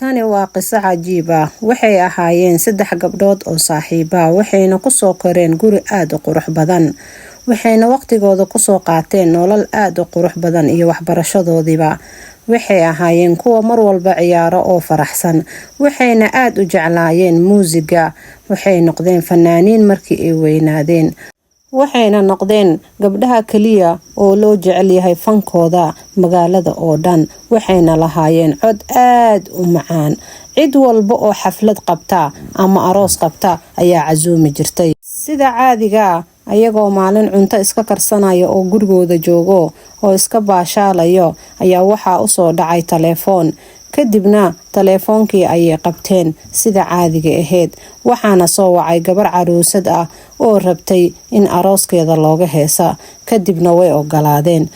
Tani waa qiso cajiib ah. Waxay ahaayeen 3 gabdhood oo saaxiibo ah, waxayna ku soo koreen guri aad u qurux badan. Waxayna waqtigooda ku soo qaateen nolol aad u qurux badan iyo waxbarashadoodiba. Waxay ahaayeen kuwa mar walba ciyaaro oo faraxsan. Waxayna aad u jeclaayeen muusiga. Waxay noqdeen fanaaniin markii ay weynaadeen. Waxayna noqdeen gabdhaha kaliya oo loo jecel yahay fankooda magaalada oo dhan. Waxayna lahaayeen cod aad u macaan. Cid walba oo xaflad qabta ama aroos qabta ayaa casuumi jirtay. Sida caadiga ayagoo maalin cunto iska karsanayo oo gurigooda joogo oo iska baashaalayo ayaa waxaa u soo dhacay telefoon. Kadibna telefoonkii ayay qabteen sida caadiga ahayd. Waxaana soo wacay gabar caruusad ah oo rabtay in arooskeeda looga heesa. Kadibna way ogolaadeen.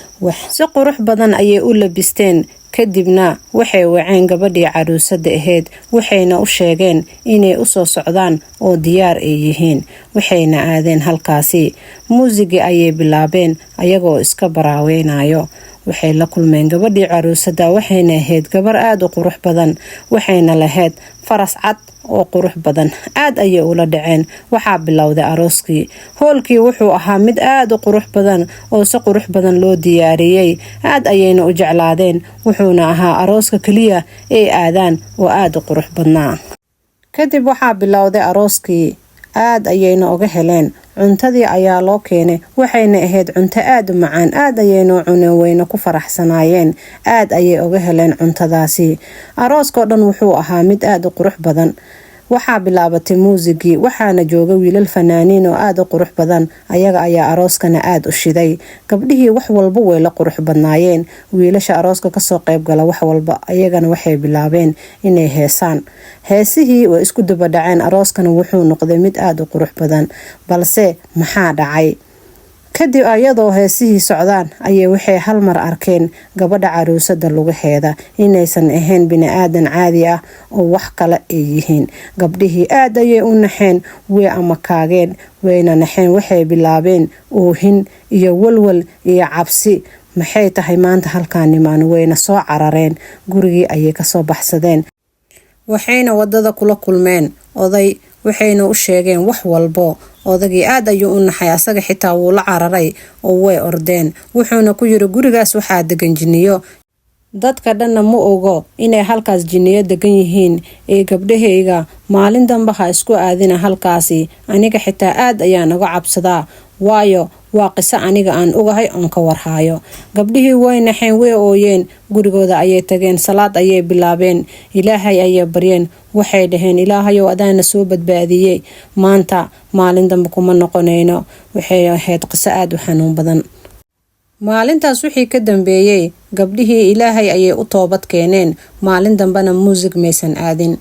Si qurux badan ayay u labisteen. Kadibna waxay waceen gabadhii caruusada ahayd. Waxayna u sheegeen inay u soo socdaan oo diyaar ay yihiin. Waxayna aadeen halkaasi. Muusigi ayay bilaabeen ayagoo iska baraaweynayo. Waxay la kulmeen gabadhii caruusada. Waxayna ahayd gabar aad u qurux badan. Waxayna lahayd faras cad oo qurux badan. Aad ayay ula dhaceen. Waxaa bilowday arooskii. Hoolkii wuxuu ahaa mid aad u qurux badan oo si qurux badan loo diyaariyay. Aad ayayna u jeclaadeen. Wuxuuna ahaa arooska kaliya ay aadaan oo aad u qurux badnaa. Kadib waxaa bilowday arooskii. Aad ayayna uga heleen. Cuntadii ayaa loo keenay. Waxayna ahayd cunto aad u macaan. Aad ayayna cuneen wayna ku faraxsanaayeen. Aad ayay uga heleen cuntadaasi. Arooska dhan wuxuu ahaa mid aad u qurux badan. Waxaa bilaabatay muusigi. Waxaana jooga wiilal fanaaniin oo aad u qurux badan. Ayaga ayaa arooskana aad u shiday. Gabdhihii wax walba way la qurux badnaayeen. Wiilasha arooska ka soo qayb gala wax walba ayagana waxay bilaabeen inay heesaan. Heesihii way isku daba dhaceen. Arooskana wuxuu noqday mid aad u qurux badan. Balse maxaa dhacay? Kadib ayadoo heesihii socdaan ayay waxay hal mar arkeen gabadha caruusada lugaheeda inaysan ahayn bini'aadan caadi ah oo wax kale ay yihiin. Gabdhihii aad ayay u naxeen, way ama kaageen, wayna naxeen. Waxay bilaabeen oohin iyo walwal iyo cabsi. Maxay tahay maanta halkaan nimaan? Wayna soo carareen. Gurigii ayay ka soo baxsadeen. Waxayna wadada kula kulmeen oday. Waxayna u sheegeen wax walbo. Odagii aad ayuu u naxay. Asaga xitaa wuu la cararay oo way ordeen. Wuxuuna ku yiri gurigaas waxaa degan jinniyo. Dadka dhanna ma ogo inay halkaas jinniyo degan yihiin. Gabdhahayga maalin dambe ha isku aadina halkaasi. Aniga xitaa aad ayaan uga cabsadaa. Waayo waa qiso aniga aan ogahay oon ka warhayo. Gabdhihii way naxeen, way ooyeen. Gurigooda ayay tageen. Salaad ayay bilaabeen. Ilaahay ayay baryeen. Waxay dhaheen Ilaahayow adaana soo badbaadiyay. Maanta maalin dambe kuma noqonayno. Waxay ahayd qiso aad u xanuun badan. Maalintaas wixii ka dambeeyay gabdhihii Ilaahay ayay u toobad keeneen. Maalin dambena muusig maysan aadin.